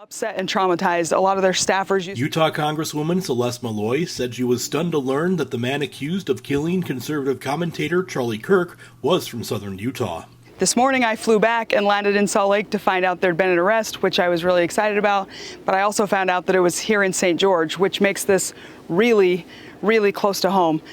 Upset and traumatized. A lot of their staffers used Utah Congresswoman Celeste Maloy said she was stunned to learn that the man accused of killing conservative commentator Charlie Kirk was from southern Utah. This morning I flew back and landed in Salt Lake to find out there'd been an arrest, which I was really excited about, but I also found out that it was here in St. George, which makes this really, really close to home.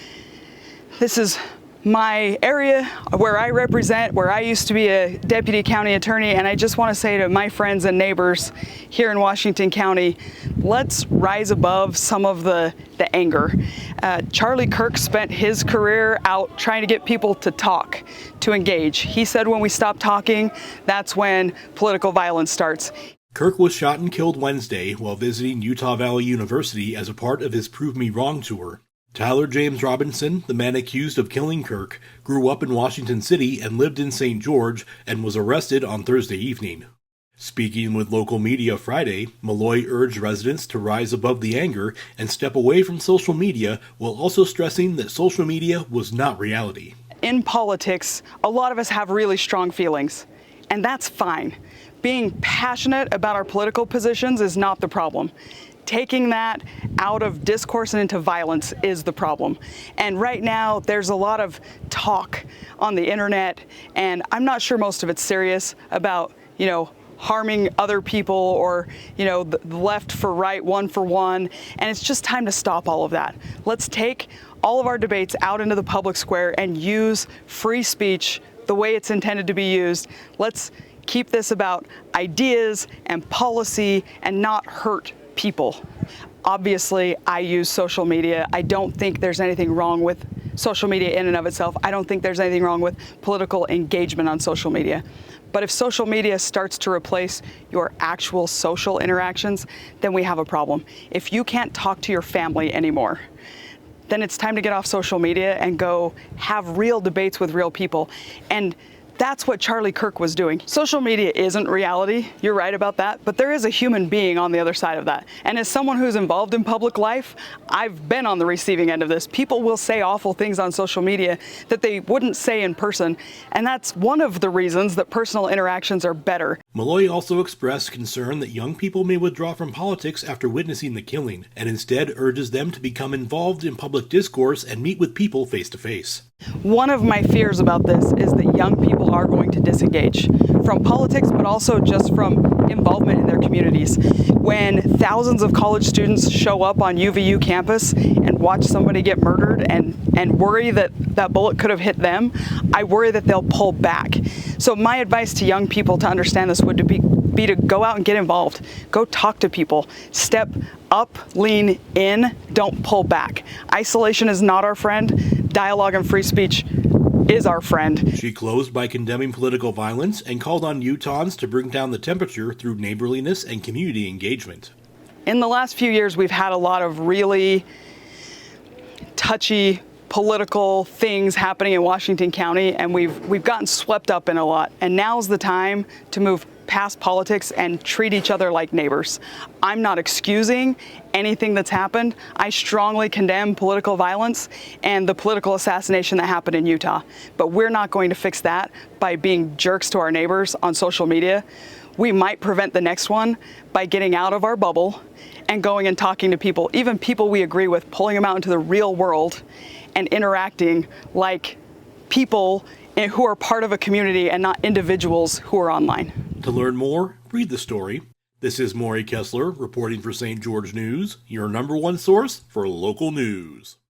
This is my area where I represent, where I used to be a deputy county attorney, and I just want to say to my friends and neighbors here in Washington County, let's rise above some of the anger. Charlie Kirk spent his career out trying to get people to talk, to engage. He said when we stop talking, that's when political violence starts. Kirk was shot and killed Wednesday while visiting Utah Valley University as a part of his Prove Me Wrong tour. Tyler James Robinson, the man accused of killing Kirk, grew up in Washington City and lived in St. George and was arrested on Thursday evening. Speaking with local media Friday, Maloy urged residents to rise above the anger and step away from social media while also stressing that social media was not reality. In politics, a lot of us have really strong feelings, and that's fine. Being passionate about our political positions is not the problem. Taking that out of discourse and into violence is the problem. And right now, there's a lot of talk on the internet, and I'm not sure most of it's serious about, harming other people or, the left for right, one for one. And it's just time to stop all of that. Let's take all of our debates out into the public square and use free speech the way it's intended to be used. Let's keep this about ideas and policy and not hurt people. Obviously, I use social media. I don't think there's anything wrong with social media in and of itself. I don't think there's anything wrong with political engagement on social media. But if social media starts to replace your actual social interactions, then we have a problem. If you can't talk to your family anymore, then it's time to get off social media and go have real debates with real people. And that's what Charlie Kirk was doing. Social media isn't reality, you're right about that, but there is a human being on the other side of that. And as someone who's involved in public life, I've been on the receiving end of this. People will say awful things on social media that they wouldn't say in person, and that's one of the reasons that personal interactions are better. Maloy also expressed concern that young people may withdraw from politics after witnessing the killing, and instead urges them to become involved in public discourse and meet with people face to face. One of my fears about this is that young people are going to disengage from politics, but also just from involvement in their communities. When thousands of college students show up on UVU campus and watch somebody get murdered and worry that that bullet could have hit them, I worry that they'll pull back. So my advice to young people to understand this would be to go out and get involved. Go talk to people. Step up, lean in, don't pull back. Isolation is not our friend. Dialogue and free speech is our friend. She closed by condemning political violence and called on Utahns to bring down the temperature through neighborliness and community engagement. In the last few years, we've had a lot of really touchy political things happening in Washington County, and we've gotten swept up in a lot. And now's the time to move past politics and treat each other like neighbors. I'm not excusing anything that's happened. I strongly condemn political violence and the political assassination that happened in Utah. But we're not going to fix that by being jerks to our neighbors on social media. We might prevent the next one by getting out of our bubble and going and talking to people, even people we agree with, pulling them out into the real world and interacting like people who are part of a community and not individuals who are online. To learn more, read the story. This is Mori Kessler reporting for St. George News, your #1 source for local news.